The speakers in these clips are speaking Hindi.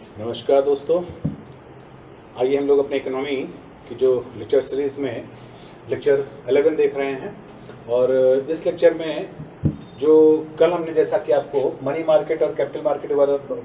नमस्कार दोस्तों, आइए हम लोग अपने इकोनॉमी की जो लेक्चर सीरीज़ में लेक्चर 11 देख रहे हैं। और इस लेक्चर में जो कल हमने जैसा कि आपको मनी मार्केट और कैपिटल मार्केट के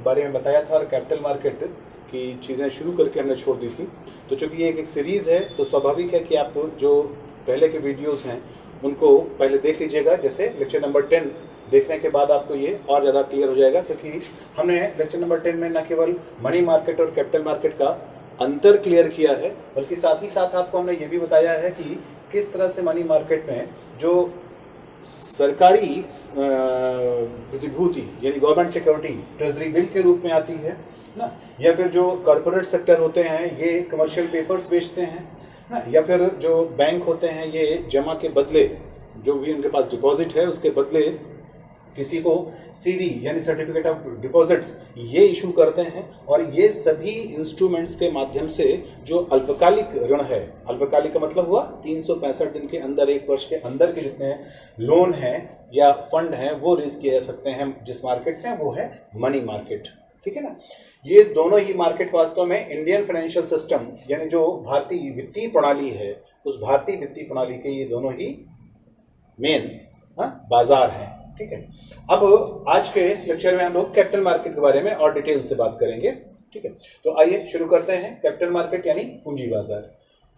बारे में बताया था और कैपिटल मार्केट की चीज़ें शुरू करके हमने छोड़ दी थी, तो चूँकि ये एक सीरीज़ है तो स्वाभाविक है कि आप जो पहले के वीडियोज़ हैं उनको पहले देख लीजिएगा। जैसे लेक्चर नंबर 10 देखने के बाद आपको ये और ज़्यादा क्लियर हो जाएगा, क्योंकि हमने लेक्चर नंबर 10 में न केवल मनी मार्केट और कैपिटल मार्केट का अंतर क्लियर किया है, बल्कि साथ ही साथ आपको हमने ये भी बताया है कि किस तरह से मनी मार्केट में जो सरकारी प्रतिभूति यानी गवर्नमेंट सिक्योरिटी ट्रेजरी बिल के रूप में आती है ना, या फिर जो कॉरपोरेट सेक्टर होते हैं ये कमर्शियल पेपर्स बेचते हैं ना, या फिर जो बैंक होते हैं ये जमा के बदले जो भी उनके पास डिपॉजिट है उसके बदले किसी को सीडी यानी सर्टिफिकेट ऑफ डिपॉजिट्स ये इशू करते हैं। और ये सभी इंस्ट्रूमेंट्स के माध्यम से जो अल्पकालिक ऋण है, अल्पकालिक का मतलब हुआ 365 दिन के अंदर, एक वर्ष के अंदर के जितने लोन हैं या फंड हैं वो रेज किए जा सकते हैं जिस मार्केट में, वो है मनी मार्केट। ठीक है ना। ये दोनों ही मार्केट वास्तव में इंडियन फाइनेंशियल सिस्टम यानी जो भारतीय वित्तीय प्रणाली है उस भारतीय वित्तीय प्रणाली के ये दोनों ही मेन बाजार हैं। ठीक है। अब आज के लेक्चर में हम लोग कैपिटल मार्केट के बारे में और डिटेल से बात करेंगे। ठीक है, तो आइए शुरू करते हैं। कैपिटल मार्केट यानी पूंजी बाजार।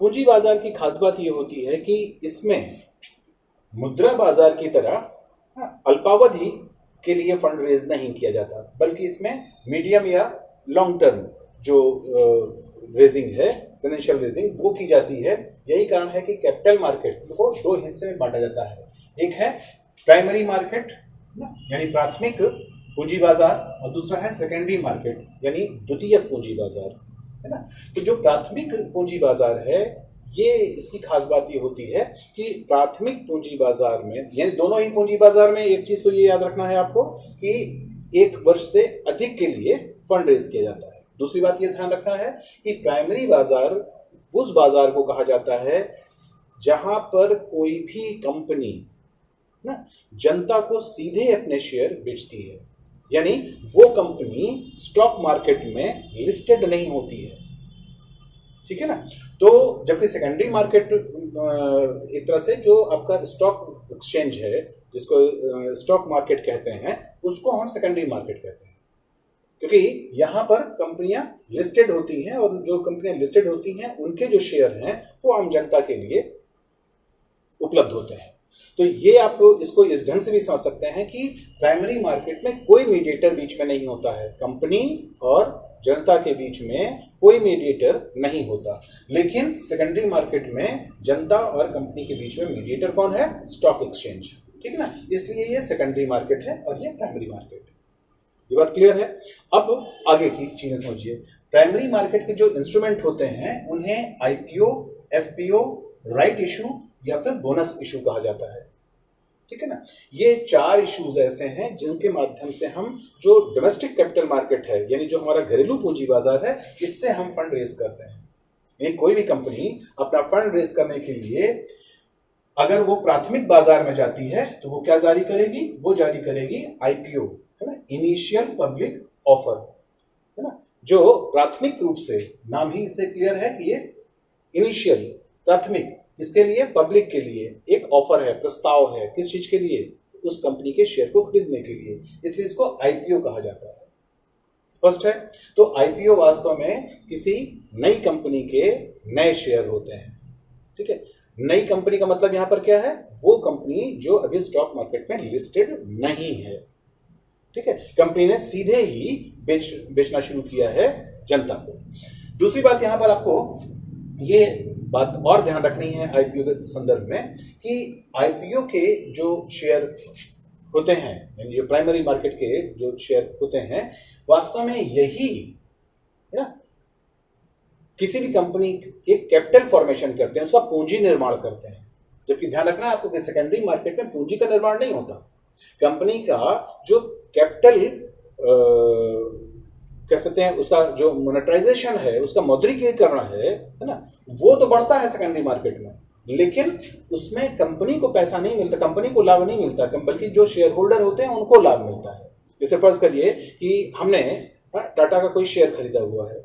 पूंजी बाजार की खास बात यह होती है कि इसमें मुद्रा बाजार की तरह अल्पावधि के लिए फंड रेज नहीं किया जाता, बल्कि इसमें मीडियम या लॉन्ग टर्म जो रेजिंग है, फाइनेंशियल रेजिंग, वो की जाती है। यही कारण है कि कैपिटल मार्केट को दो हिस्से में बांटा जाता है। एक है प्राइमरी मार्केट यानी प्राथमिक पूंजी बाजार, और दूसरा है सेकेंडरी मार्केट यानी द्वितीयक पूंजी बाजार, है ना। तो जो प्राथमिक पूंजी बाजार है ये इसकी खास बात ये होती है कि प्राथमिक पूंजी बाजार में यानी दोनों ही पूंजी बाजार में एक चीज तो ये याद रखना है आपको कि एक वर्ष से अधिक के लिए फंड रेज किया जाता है। दूसरी बात ये ध्यान रखना है कि प्राइमरी बाजार उस बाजार को कहा जाता है जहां पर कोई भी कंपनी ना जनता को सीधे अपने शेयर बेचती है, यानी वो कंपनी स्टॉक मार्केट में लिस्टेड नहीं होती है। ठीक है ना। तो जबकि सेकेंडरी मार्केट एक तरह से जो आपका स्टॉक एक्सचेंज है जिसको स्टॉक मार्केट कहते हैं उसको हम सेकेंडरी मार्केट कहते हैं, क्योंकि यहां पर कंपनियां लिस्टेड होती हैं और जो कंपनियां लिस्टेड होती हैं उनके जो शेयर हैं वो आम जनता के लिए उपलब्ध होते हैं। तो ये आप इसको इस ढंग से भी समझ सकते हैं कि प्राइमरी मार्केट में कोई मीडिएटर बीच में नहीं होता है, कंपनी और जनता के बीच में कोई मीडिएटर नहीं होता। लेकिन सेकेंडरी मार्केट में जनता और कंपनी के बीच में मीडिएटर कौन है? Stock exchange. ठीक है ना। इसलिए ये सेकेंडरी मार्केट है और ये प्राइमरी मार्केट। ये बात क्लियर है। अब आगे की चीजें समझिए। प्राइमरी मार्केट के जो इंस्ट्रूमेंट होते हैं उन्हें आईपीओ, एफपीओ, राइट इशू या फिर बोनस इशू कहा जाता है। ठीक है ना। ये चार इश्यूज ऐसे हैं जिनके माध्यम से हम जो डोमेस्टिक कैपिटल मार्केट है यानी जो हमारा घरेलू पूंजी बाजार है इससे हम फंड रेज करते हैं। यानी कोई भी कंपनी अपना फंड रेज करने के लिए अगर वो प्राथमिक बाजार में जाती है तो वो क्या जारी करेगी? वो जारी करेगी आईपीओ, है ना, इनिशियल पब्लिक ऑफर, है ना, जो प्राथमिक रूप से नाम ही इससे क्लियर है कि ये इनिशियल प्राथमिक, इसके लिए पब्लिक के लिए एक ऑफर है, प्रस्ताव है। किस चीज के लिए? उस कंपनी के शेयर को खरीदने के लिए, इसलिए इसको आईपीओ कहा जाता है। स्पष्ट है। तो आईपीओ वास्तव में किसी नई कंपनी के नए शेयर होते हैं। ठीक है। नई कंपनी का मतलब यहां पर क्या है? वो कंपनी जो अभी स्टॉक मार्केट में लिस्टेड नहीं है। ठीक है। कंपनी ने सीधे ही बेचना शुरू किया है जनता को। दूसरी बात यहां पर आपको ये बात और ध्यान रखनी है आईपीओ के संदर्भ में कि आईपीओ के जो शेयर होते हैं यानी जो प्राइमरी मार्केट के जो शेयर होते हैं वास्तव में यही, है ना, किसी भी कंपनी के कैपिटल फॉर्मेशन करते हैं, उसका पूंजी निर्माण करते हैं। जबकि ध्यान रखना है आपको कि सेकेंडरी मार्केट में पूंजी का निर्माण नहीं होता। कंपनी का जो कैपिटल कह सकते हैं उसका जो मोनेटाइजेशन है, उसका मौद्रिकीकरण है ना, वो तो बढ़ता है सेकेंडरी मार्केट में, लेकिन उसमें कंपनी को पैसा नहीं मिलता, कंपनी को लाभ नहीं मिलता, बल्कि जो शेयर होल्डर होते हैं उनको लाभ मिलता है। जैसे फर्ज करिए कि हमने टाटा का कोई शेयर खरीदा हुआ है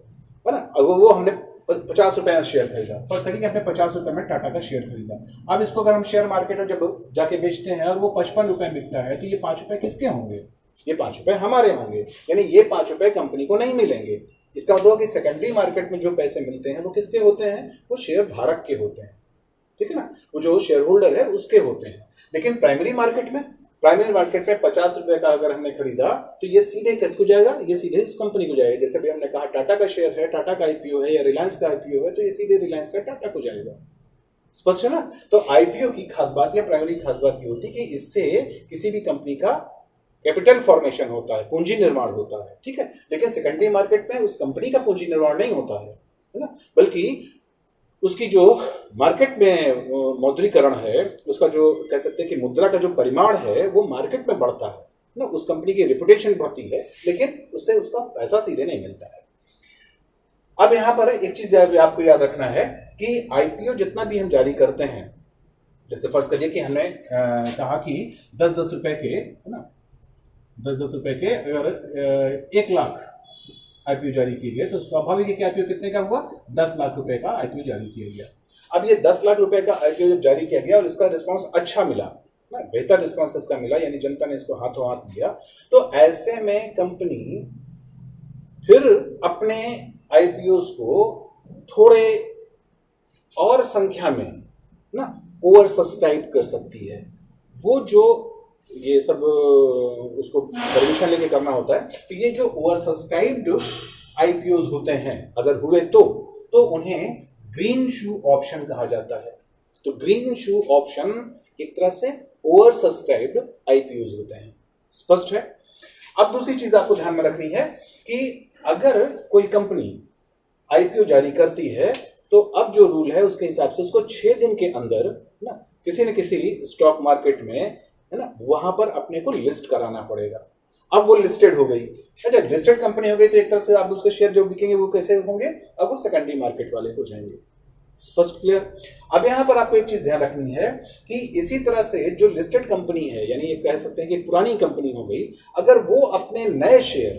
ना, अगर वो हमने 50 रुपए में शेयर खरीदा, पर तरीके हमने 50 रुपए में टाटा का शेयर खरीदा। अब इसको अगर हम शेयर मार्केट में जब जाके बेचते हैं और वो 55 रुपए बिकता है, तो ये 5 रुपए किसके होंगे? ये 5 रुपए हमारे होंगे, यानी ये 5 रुपए कंपनी को नहीं मिलेंगे। इसका मतलब कि सेकेंडरी मार्केट में जो पैसे मिलते हैं वो किसके होते हैं? वो शेयर धारक के होते हैं, ठीक है ना, वो जो शेयर होल्डर है उसके होते हैं। लेकिन प्राइमरी मार्केट में 50 रुपए का अगर हमने खरीदा, तो ये सीधे किसको जाएगा? ये सीधे इस कंपनी को जाएगा। जैसे भी हमने कहा टाटा का शेयर है, टाटा का आईपीओ है या रिलायंस का आईपीओ है, तो ये सीधे रिलायंस से टाटा को जाएगा। स्पष्ट है ना? तो आईपीओ की खास बात या प्राइमरी खास बात ये होती है कि इससे किसी भी कंपनी का कैपिटल फॉर्मेशन होता है, पूंजी निर्माण होता है, ठीक है। लेकिन सेकेंडरी मार्केट में उस कंपनी का पूंजी निर्माण नहीं होता है ना, बल्कि उसकी जो मार्केट में मौद्रीकरण है, उसका जो कह सकते हैं कि मुद्रा का जो परिमाण है वो मार्केट में बढ़ता है ना, उस कंपनी की रेपुटेशन बढ़ती है, लेकिन उससे उसका पैसा सीधे नहीं मिलता है। अब यहां पर एक चीज आपको याद रखना है कि आईपीओ जितना भी हम जारी करते हैं, जैसे फर्ज करिए कि हमने कहा कि 10-10 रुपए के, है ना, 10-10 रुपए के अगर 1 लाख आईपीओ जारी किए गए, तो स्वाभाविक है कि आईपीओ कितने का हुआ? 10 लाख रुपए का आईपीओ जारी किया गया। अब ये 10 लाख रुपए का आईपीओ जब जारी किया गया और इसका रिस्पांस अच्छा मिला, बेहतर रिस्पांस इसका मिला, यानी जनता ने इसको हाथों हाथ लिया, तो ऐसे में कंपनी फिर अपने आईपीओस को थोड़े और संख्या में ना ओवर सब्सक्राइब कर सकती है। वो जो ये सब उसको परमिशन लेके करना होता है, तो ये जो ओवर सब्सक्राइब्ड आईपीओस होते हैं अगर हुए तो उन्हें ग्रीन शू ऑप्शन कहा जाता है। तो ग्रीन शू ऑप्शन एक तरह से ओवर सब्सक्राइब्ड आईपीओस होते हैं। स्पष्ट है? अब दूसरी चीज आपको ध्यान में रखनी है कि अगर कोई कंपनी आईपीओ जारी करती है, तो अब जो रूल है उसके हिसाब से उसको 6 दिन के अंदर ना किसी न किसी स्टॉक मार्केट में, है ना, वहां पर अपने को लिस्ट कराना पड़ेगा। अब वो लिस्टेड हो गई, अच्छा, लिस्टेड कंपनी हो गई, तो एक तरह से आप उसके शेयर जो बिकेंगे वो कैसे होंगे? अब वो सेकेंडरी मार्केट वाले हो जाएंगे। स्पष्ट, क्लियर? अब यहां पर आपको एक चीज ध्यान रखनी है कि इसी तरह से जो लिस्टेड कंपनी है, यानी ये कह सकते हैं कि पुरानी कंपनी हो गई, अगर वो अपने नए शेयर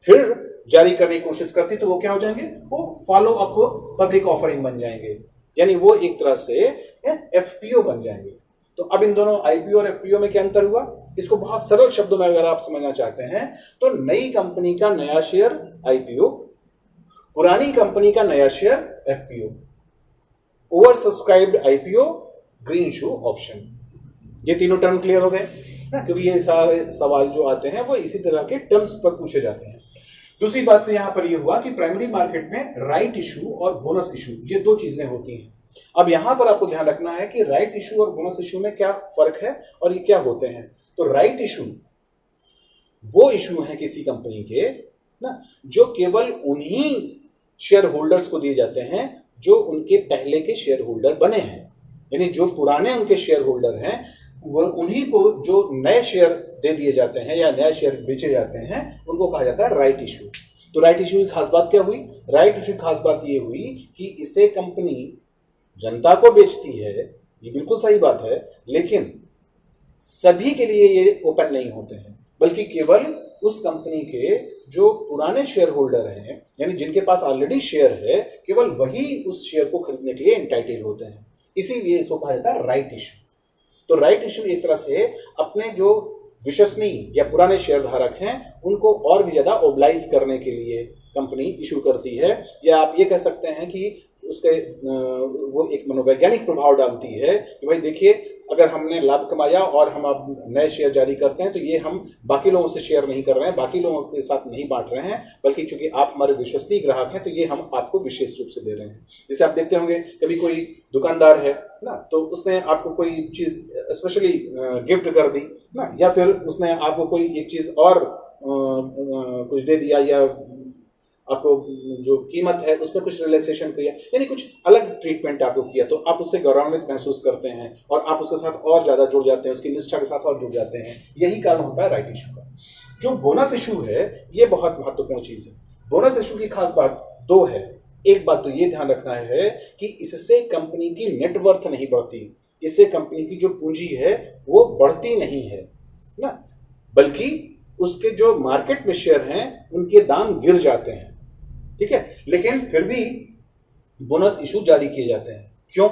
फिर जारी करने की कोशिश करती, तो वो क्या हो जाएंगे? वो फॉलो अप पब्लिक ऑफरिंग बन जाएंगे, यानी वो एक तरह से एफपीओ बन जाएंगे। तो अब इन दोनों आईपीओ और एफपीओ में क्या अंतर हुआ? इसको बहुत सरल शब्दों में अगर आप समझना चाहते हैं, तो नई कंपनी का नया शेयर आईपीओ, पुरानी कंपनी का नया share FPO, over subscribed IPO, green shoe option. ये तीनों टर्म क्लियर हो गए ना, क्योंकि ये सारे सवाल जो आते हैं वो इसी तरह के टर्म्स पर पूछे जाते हैं। दूसरी बात तो यहां पर ये हुआ कि प्राइमरी मार्केट में राइट इशू और बोनस इशू, ये दो चीजें होती हैं। अब यहां पर आपको ध्यान रखना है कि राइट इशू और बोनस इशू में क्या फर्क है और ये क्या होते हैं। तो राइट इशू वो इशू है किसी कंपनी के ना, जो केवल उन्हीं शेयर होल्डर्स को दिए जाते हैं जो उनके पहले के शेयर होल्डर बने हैं, यानी जो पुराने उनके शेयर होल्डर हैं वो उन्हीं को जो नए शेयर दे दिए जाते हैं या नए शेयर बेचे जाते हैं, उनको कहा जाता है राइट इशू। तो राइट इशू की खास बात क्या हुई? राइट इशू की खास बात ये हुई कि इसे कंपनी जनता को बेचती है, ये बिल्कुल सही बात है, लेकिन सभी के लिए ये ओपन नहीं होते हैं, बल्कि केवल उस कंपनी के जो पुराने शेयर होल्डर हैं, यानी जिनके पास ऑलरेडी शेयर है, केवल वही उस शेयर को खरीदने के लिए एंटाइटल होते हैं। इसीलिए इसको कहा जाता है राइट इशू। तो राइट इशू एक तरह से अपने जो विश्वसनीय या पुराने शेयर धारक हैं उनको और भी ज्यादा ओबलाइज करने के लिए कंपनी इशू करती है, या आप ये कह सकते हैं कि उसके वो एक मनोवैज्ञानिक प्रभाव डालती है कि भाई देखिए, अगर हमने लाभ कमाया और हम अब नए शेयर जारी करते हैं, तो ये हम बाकी लोगों से शेयर नहीं कर रहे हैं, बाकी लोगों के साथ नहीं बांट रहे हैं, बल्कि चूंकि आप हमारे विश्वसनीय ग्राहक हैं, तो ये हम आपको विशेष रूप से दे रहे हैं। जैसे आप देखते होंगे कभी कोई दुकानदार है ना, तो उसने आपको कोई चीज स्पेशली गिफ्ट कर दी ना, या फिर उसने आपको कोई एक चीज और कुछ दे दिया, या आपको जो कीमत है उसमें कुछ रिलैक्सेशन किया, यानी कुछ अलग ट्रीटमेंट आपको किया, तो आप उससे गौरवान्वित महसूस करते हैं और आप उसके साथ और ज्यादा जुड़ जाते हैं, उसकी निष्ठा के साथ और जुड़ जाते हैं। यही कारण होता है राइट इशू का। जो बोनस इशू है ये बहुत महत्वपूर्ण चीज है। बोनस इशू की खास बात दो है। एक बात तो ये ध्यान रखना है कि इससे कंपनी की नेटवर्थ नहीं बढ़ती, इससे कंपनी की जो पूंजी है वो बढ़ती नहीं है ना, बल्कि उसके जो मार्केट में शेयर हैं उनके दाम गिर जाते हैं, ठीक है, लेकिन फिर भी बोनस इशू जारी किए जाते हैं। क्यों?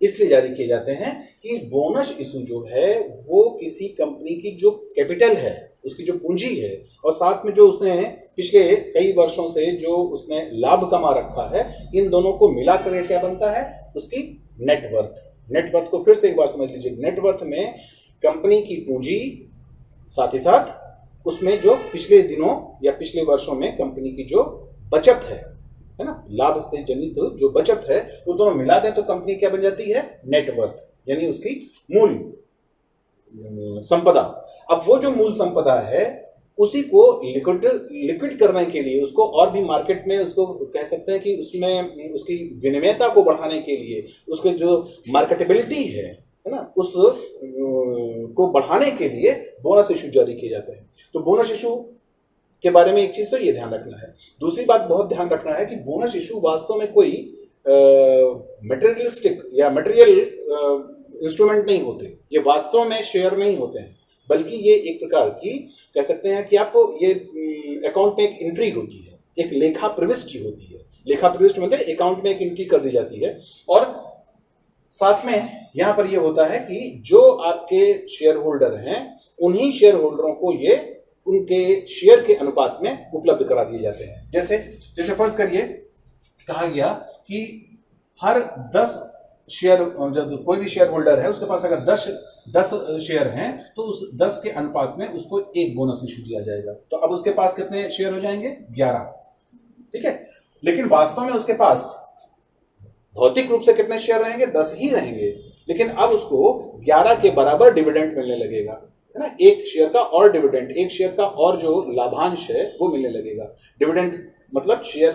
इसलिए जारी किए जाते हैं कि बोनस इशू जो है वो किसी कंपनी की जो कैपिटल है, उसकी जो पूंजी है, और साथ में जो उसने पिछले कई वर्षों से जो उसने लाभ कमा रखा है, इन दोनों को मिलाकर ये क्या बनता है? उसकी नेटवर्थ। नेटवर्थ को फिर से एक बार समझ लीजिए। नेटवर्थ में कंपनी की पूंजी, साथ ही साथ उसमें जो पिछले दिनों या पिछले वर्षों में कंपनी की जो बचत है ना, लाभ से जनित जो बचत है, वो दोनों मिला दें तो कंपनी क्या बन जाती है? नेटवर्थ, यानी उसकी मूल संपदा। अब वो जो मूल संपदा है उसी को लिक्विड करने के लिए, उसको और भी मार्केट में उसको कह सकते हैं कि उसमें उसकी विनिमयता को बढ़ाने के लिए, उसके जो मार्केटेबिलिटी है ना, उस को बढ़ाने के लिए बोनस इशू जारी किए जाते हैं। तो बोनस इशू के बारे में एक चीज तो ये ध्यान रखना है। दूसरी बात बहुत ध्यान रखना है कि बोनस इशू वास्तव में कोई मटेरियलिस्टिक या मटेरियल इंस्ट्रूमेंट नहीं होते। ये वास्तव में शेयर नहीं होते हैं, बल्कि ये एक प्रकार की कह सकते हैं कि आप ये अकाउंट में एक एंट्री होती है, एक लेखा प्रविष्टि होती है। लेखा प्रविष्टि मतलब अकाउंट में एक एंट्री कर दी जाती है, और साथ में यहां पर यह होता है कि जो आपके शेयर होल्डर हैं उन्हीं शेयर होल्डरों को ये उनके शेयर के अनुपात में उपलब्ध करा दिए जाते हैं। जैसे जैसे फर्ज करिए कहा गया कि हर 10 शेयर, जब कोई भी शेयर होल्डर है उसके पास अगर 10 शेयर हैं तो उस 10 के अनुपात में उसको एक बोनस इशू दिया जाएगा। तो अब उसके पास कितने शेयर हो जाएंगे? 11, ठीक है। लेकिन वास्तव में उसके पास भौतिक रूप से कितने शेयर रहेंगे? 10 ही रहेंगे, लेकिन अब उसको 11 के बराबर डिविडेंड मिलने लगेगा, है ना। एक शेयर का और डिविडेंड, एक शेयर का और जो लाभांश है वो मिलने लगेगा। डिविडेंड मतलब शेयर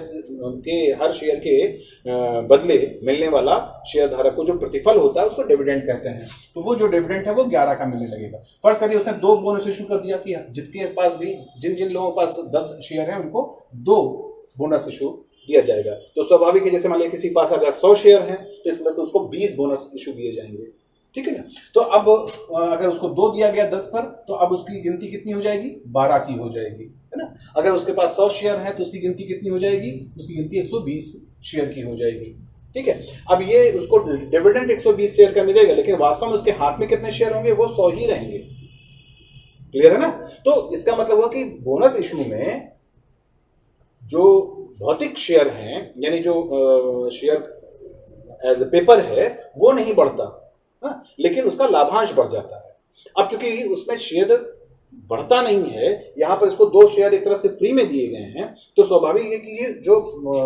के, हर शेयर के बदले मिलने वाला शेयर धारक को जो प्रतिफल होता है उसको डिविडेंड कहते हैं। तो वो जो डिविडेंड है वो 11 का मिलने लगेगा। फर्ज करिए उसने 2 बोनस इशू कर दिया कि जिनके पास भी, जिन जिन लोगों के पास 10 शेयर है उनको 2 बोनस इशू दिया जाएगा। तो स्वाभाविक है, जैसे मान लिया किसी के पास अगर 100 शेयर हैं तो इसमें तो उसको 20 बोनस इशू दिए जाएंगे, ठीक है ना। तो अब अगर उसको 2 दिया गया 10 पर, तो अब उसकी गिनती कितनी हो जाएगी? 12 की हो जाएगी, है ना। अगर उसके पास 100 शेयर है तो उसकी गिनती कितनी हो जाएगी? उसकी गिनती 120 शेयर की हो जाएगी, ठीक है। अब ये उसको डिविडेंड 120 शेयर का मिलेगा, लेकिन वास्तव में उसके हाथ में कितने शेयर होंगे? वो 100 ही रहेंगे। क्लियर है ना। तो इसका मतलब हुआ कि बोनस इशू में जो भौतिक शेयर हैं, यानी जो शेयर एज ए पेपर है वो नहीं बढ़ता, हाँ, लेकिन उसका लाभांश बढ़ जाता है। अब चूंकि उसमें शेयर बढ़ता नहीं है, यहां पर इसको 2 शेयर एक तरह से फ्री में दिए गए हैं, तो स्वाभाविक है कि ये जो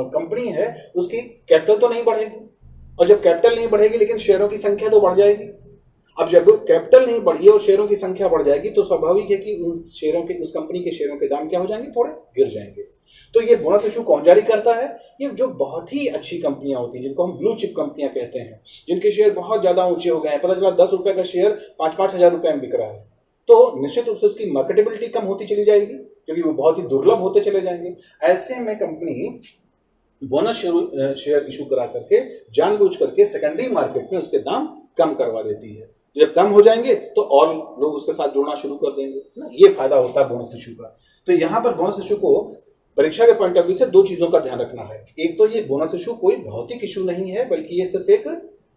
कंपनी है उसकी कैपिटल तो नहीं बढ़ेगी, और जब कैपिटल नहीं बढ़ेगी लेकिन शेयरों की संख्या तो बढ़ जाएगी। अब जब कैपिटल नहीं बढ़ी और शेयरों की संख्या बढ़ जाएगी तो स्वाभाविक है कि उन शेयरों के, उस कंपनी के शेयरों के दाम क्या हो जाएंगे? थोड़े गिर जाएंगे। तो ये बोनस इशू कौन जारी करता है? ये जो बहुत ही अच्छी कंपनियां होती हैं, जिनको हम ब्लू चिप कंपनियां कहते हैं, जिनके शेयर बहुत ज्यादा ऊंचे हो गए हैं, पता चला 10 रुपए का शेयर 5-5 हजार रुपए में बिक रहा है, तो निश्चित रूप से उसकी मार्केटेबिलिटी कम होती चली जाएगी, क्योंकि वो बहुत ही दुर्लभ होते चले जाएंगे। ऐसे में कंपनी बोनस शेयर इशू करा करके जानबूझ करके सेकेंडरी मार्केट में उसके दाम कम करवा देती है। जब कम हो जाएंगे तो और लोग उसके साथ जुड़ना शुरू कर देंगे ना। ये फायदा होता है बोनस इशू का। तो यहां पर बोनस इशू को परीक्षा के पॉइंट ऑफ व्यू से 2 चीजों का ध्यान रखना है। एक तो ये बोनस इशू कोई भौतिक इशू नहीं है, बल्कि ये सिर्फ एक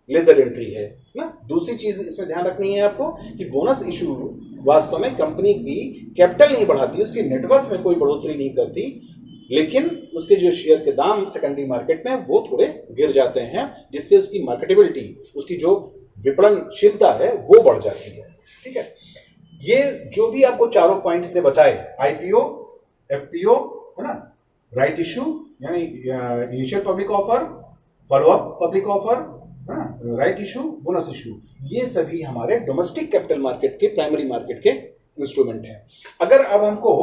लेजर एंट्री है ना। दूसरी चीज इसमें ध्यान रखनी है आपको कि बोनस इशू वास्तव में कंपनी की कैपिटल नहीं बढ़ाती, उसकी नेटवर्थ में कोई बढ़ोतरी नहीं करती, लेकिन उसके जो शेयर के दाम सेकेंडरी मार्केट में वो थोड़े गिर जाते हैं, जिससे उसकी मार्केटेबिलिटी, उसकी जो विपणनशीलता है वो बढ़ जाती है, ठीक है। ये जो भी आपको चारों पॉइंट हमने बताए, आईपीओ, एफपीओ, है ना, राइट इशू यानी initial public offer, follow up public offer, है ना, राइट इशू, बोनस इशू, ये सभी हमारे डोमेस्टिक कैपिटल मार्केट के, प्राइमरी मार्केट के इंस्ट्रूमेंट हैं। अगर अब हमको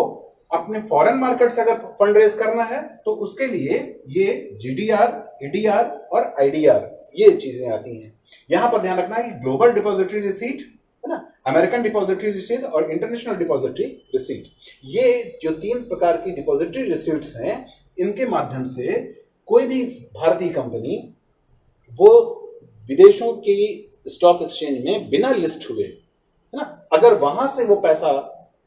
अपने फॉरेन मार्केट से अगर फंड रेज करना है तो उसके लिए ये जीडीआर, एडीआर और आईडीआर ये चीजें आती हैं। यहां पर ध्यान रखना है कि ग्लोबल डिपॉजिटरी रिसीट, है ना, अमेरिकन डिपॉजिटरी रिसीट और इंटरनेशनल डिपॉजिटरी रिसीट, ये जो 3 प्रकार की डिपॉजिटरी रिसीट्स हैं, इनके माध्यम से कोई भी भारतीय कंपनी वो विदेशों की स्टॉक एक्सचेंज में बिना लिस्ट हुए, है ना, अगर वहां से वो पैसा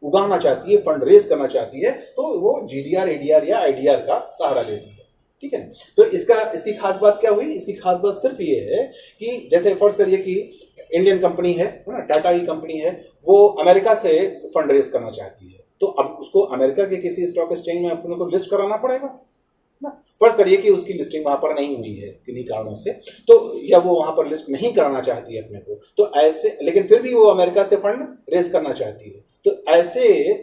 उगाना चाहती है, फंड रेज करना चाहती है, तो वो जीडीआर, एडीआर या आईडीआर का सहारा लेती है। ठीक है, तो इसकी खास बात क्या हुई? इसकी खास बात सिर्फ ये है कि जैसे फर्ज करिए कि इंडियन कंपनी है ना, टाटा की कंपनी है, वो अमेरिका से फंड रेज करना चाहती है, तो अब उसको अमेरिका के किसी स्टॉक एक्सचेंज में अपने को लिस्ट कराना पड़ेगा ना। फर्ज करिए कि उसकी लिस्टिंग वहां पर नहीं हुई है किन्हीं कारणों से, तो या वो वहां पर लिस्ट नहीं कराना चाहती है अपने को, तो ऐसे, लेकिन फिर भी वो अमेरिका से फंड रेज करना चाहती है, तो ऐसे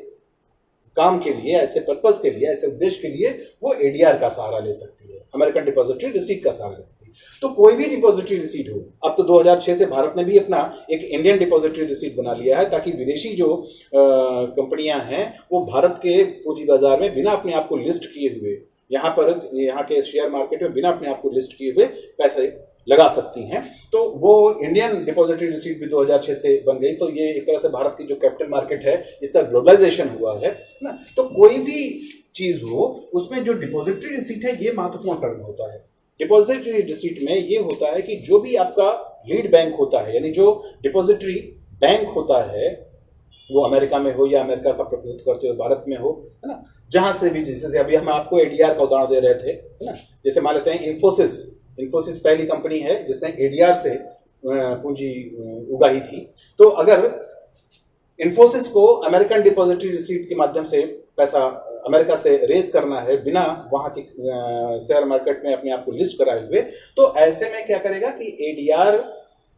काम के लिए, ऐसे पर्पस के लिए, ऐसे उद्देश्य के लिए वो एडीआर का सहारा ले सकती है, अमेरिकन डिपॉजिटरी रिसीट का सहारा लेती है। तो कोई भी डिपॉजिटरी रिसीट हो, अब तो 2006 से भारत ने भी अपना एक इंडियन डिपॉजिटरी रिसीट बना लिया है, ताकि विदेशी जो कंपनियां हैं वो भारत के पूंजी बाजार में बिना अपने आप को लिस्ट किए हुए, यहाँ के शेयर मार्केट में बिना अपने आप को लिस्ट किए हुए पैसे लगा सकती हैं। तो वो इंडियन डिपॉजिटरी रिसीट भी 2006 से बन गई, तो ये एक तरह से भारत की जो कैपिटल मार्केट है इसका ग्लोबलाइजेशन हुआ है ना। तो कोई भी चीज हो उसमें जो डिपॉजिटरी रिसीट है ये महत्वपूर्ण टर्म होता है। डिपॉजिटरी रिसीट में ये होता है कि जो भी आपका लीड बैंक होता है, यानी जो डिपॉजिटरी बैंक होता है, वो अमेरिका में हो या अमेरिका का प्रतिनिधित्व करते हुए भारत में हो, है ना, जहां से भी, जैसे अभी हम आपको एडीआर का उदाहरण दे रहे थे, है ना, जैसे मान लेते हैं इन्फोसिस पहली कंपनी है जिसने एडीआर से पूंजी उगाई थी। तो अगर इन्फोसिस को अमेरिकन डिपॉजिटरी रिसीट के माध्यम से पैसा अमेरिका से रेज करना है बिना वहां के शेयर मार्केट में अपने आप को लिस्ट कराए हुए, तो ऐसे में क्या करेगा कि एडीआर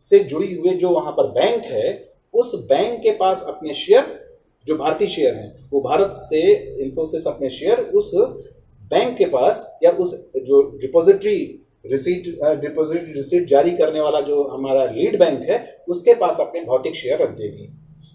से जुड़ी हुए जो वहां पर बैंक है, उस बैंक के पास अपने शेयर, जो भारतीय शेयर हैं, वो भारत से इन्फोसिस अपने शेयर उस बैंक के पास, या उस जो डिपॉजिटरी रिसीट जारी करने वाला जो हमारा लीड बैंक है, उसके पास अपने भौतिक शेयर रख देगी।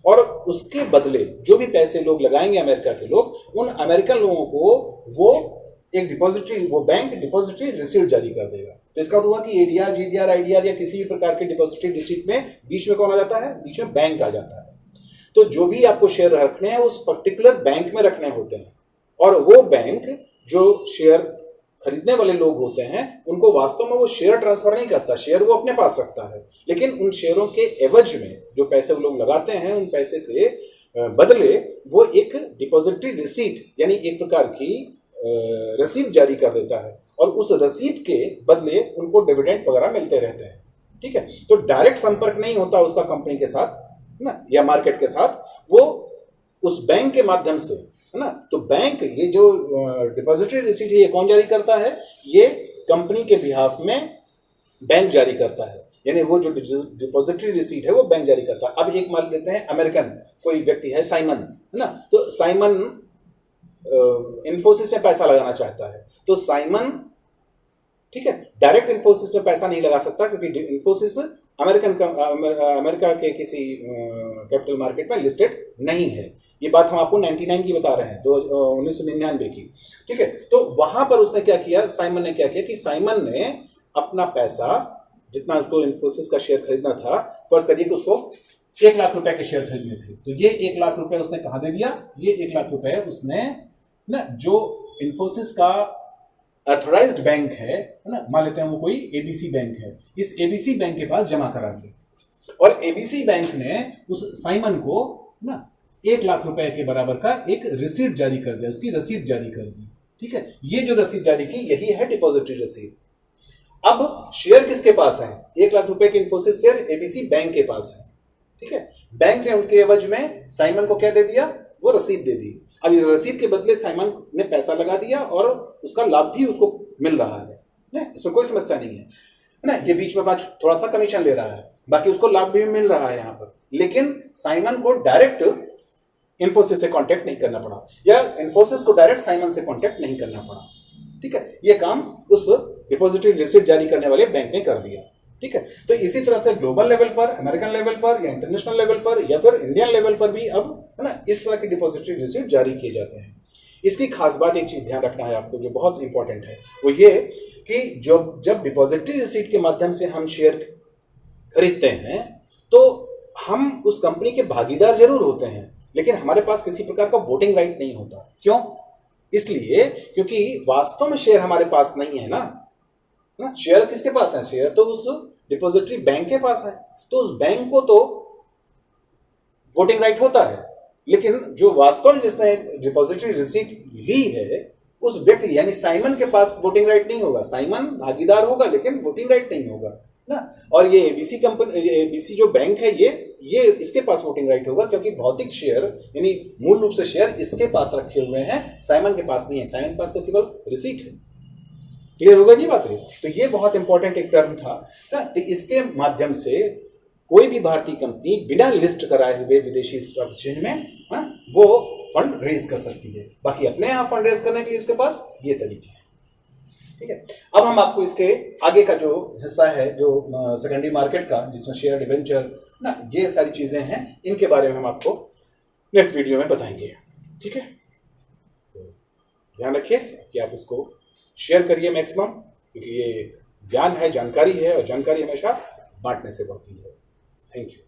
और उसके बदले जो भी पैसे लोग लगाएंगे अमेरिका के लोग, उन अमेरिकन लोगों को वो बैंक डिपॉजिटरी रिसीट जारी कर देगा। जिसका हुआ कि एडीआर, जीडीआर, आईडीआर या किसी भी प्रकार के डिपॉजिटरी रिसीट में बीच में कौन आ जाता है? बीच में बैंक आ जाता है। तो जो भी आपको शेयर रखने हैं उस पर्टिकुलर बैंक में रखने होते हैं, और वो बैंक जो शेयर खरीदने वाले लोग होते हैं उनको वास्तव में वो शेयर ट्रांसफर नहीं करता, शेयर वो अपने पास रखता है, लेकिन उन शेयरों के एवज में जो पैसे वो लोग लगाते हैं, उन पैसे के बदले वो एक डिपॉजिटरी रिसीट, यानी एक प्रकार की रसीद जारी कर देता है, और उस रसीद के बदले उनको डिविडेंड वगैरह मिलते रहते हैं। ठीक है, तो डायरेक्ट संपर्क नहीं होता उसका कंपनी के साथ ना, या मार्केट के साथ, वो उस बैंक के माध्यम से, है ना। तो बैंक, ये जो डिपॉजिटरी रिसीट है, ये कौन जारी करता है? ये कंपनी के बिहाफ में बैंक जारी करता है, यानी वो जो डिपॉजिटरी रिसीट है वो बैंक जारी करता है। अब एक मान लेते हैं अमेरिकन कोई व्यक्ति है, साइमन, है ना, तो साइमन इन्फोसिस में पैसा लगाना चाहता है, तो साइमन, ठीक है, डायरेक्ट इन्फोसिस में पैसा नहीं लगा सकता, क्योंकि इन्फोसिस अमेरिका के किसी कैपिटल मार्केट में लिस्टेड नहीं है। ये बात हम आपको 99 की बता रहे हैं, 1999 की। ठीक है, तो वहां पर उसने क्या किया, साइमन ने क्या किया कि साइमन ने अपना पैसा, जितना उसको इन्फोसिस का शेयर खरीदना था, फर्ज करिए कि उसको 1 लाख रुपए के शेयर खरीदने थे, तो ये 1 लाख रुपए उसने कहां दे दिया? ये 1 लाख रुपए उसने ना, जो इन्फोसिस का अथोराइज्ड बैंक है ना, मान लेते हैं वो कोई एबीसी बैंक है, इस एबीसी बैंक के पास जमा करा दी, और एबीसी बैंक ने उस साइमन को ना 1 लाख रुपए के बराबर का एक रिसीट जारी कर दिया, उसकी रसीद जारी कर दी। ठीक है, ये जो रसीद जारी की यही है डिपॉजिटरी रसीद। अब शेयर किसके पास है? 1 लाख रुपए के इन्फोसिस शेयर एबीसी बैंक के पास है। ठीक है, बैंक ने उनके एवज में साइमन को क्या दे दिया? वो रसीद दे दी। अब इस रसीद के बदले साइमन ने पैसा लगा दिया और उसका लाभ भी उसको मिल रहा है ना, इसमें कोई समस्या नहीं है ना। ये बीच में अपना थोड़ा सा कमीशन ले रहा है, बाकी उसको लाभ भी मिल रहा है यहाँ पर, लेकिन साइमन को डायरेक्ट इन्फोसिस से कांटेक्ट नहीं करना पड़ा, या इन्फोसिस को डायरेक्ट साइमन से कांटेक्ट नहीं करना पड़ा। ठीक है, ये काम उस डिपॉजिटरी रिसीट जारी करने वाले बैंक ने कर दिया। ठीक है, तो इसी तरह से ग्लोबल लेवल पर, अमेरिकन लेवल पर, या इंटरनेशनल लेवल पर, या फिर इंडियन लेवल पर भी अब, है ना, इस तरह की डिपॉजिटरी रिसीट जारी किए जाते हैं। इसकी खास बात, एक चीज ध्यान रखना है आपको जो बहुत इंपॉर्टेंट है, वो ये कि जब डिपॉजिटरी रिसीट के माध्यम से हम शेयर खरीदते हैं तो हम उस कंपनी के भागीदार जरूर होते हैं, लेकिन हमारे पास किसी प्रकार का वोटिंग राइट नहीं होता। क्यों? इसलिए क्योंकि वास्तव में शेयर हमारे पास नहीं है ना। शेयर किसके पास है? शेयर तो उस डिपॉजिटरी बैंक के पास है, तो उस बैंक को तो वोटिंग राइट होता है, लेकिन जो वास्तव में जिसने डिपॉजिटरी रिसीट ली है उस व्यक्ति यानी साइमन के पास वोटिंग राइट नहीं होगा। साइमन भागीदार होगा लेकिन वोटिंग राइट नहीं होगा ना। और ये एबीसी कंपनी, एबीसी जो बैंक है, ये इसके पास वोटिंग राइट होगा क्योंकि भौतिक शेयर यानी मूल रूप से शेयर इसके पास रखे हुए हैं, साइमन के पास नहीं है। साइमन के पास तो केवल रिसीट है। क्लियर होगा जी बात है? तो ये बहुत इंपॉर्टेंट एक टर्म था ना। तो इसके माध्यम से कोई भी भारतीय कंपनी बिना लिस्ट कराए हुए विदेशी स्टॉक एक्सचेंज में वो फंड रेज कर सकती है। बाकी अपने यहां फंड रेज करने के लिए उसके पास ये तरीके हैं। ठीक है, अब हम आपको इसके आगे का जो हिस्सा है, जो सेकेंडरी मार्केट का, जिसमें शेयर डिबेंचर ना, ये सारी चीजें हैं, इनके बारे में हम आपको नेक्स्ट वीडियो में बताएंगे। ठीक है, तो ध्यान रखिए कि आप इसको शेयर करिए मैक्सिमम, क्योंकि ये ज्ञान है, जानकारी है, और जानकारी हमेशा बांटने से बढ़ती है। Thank you.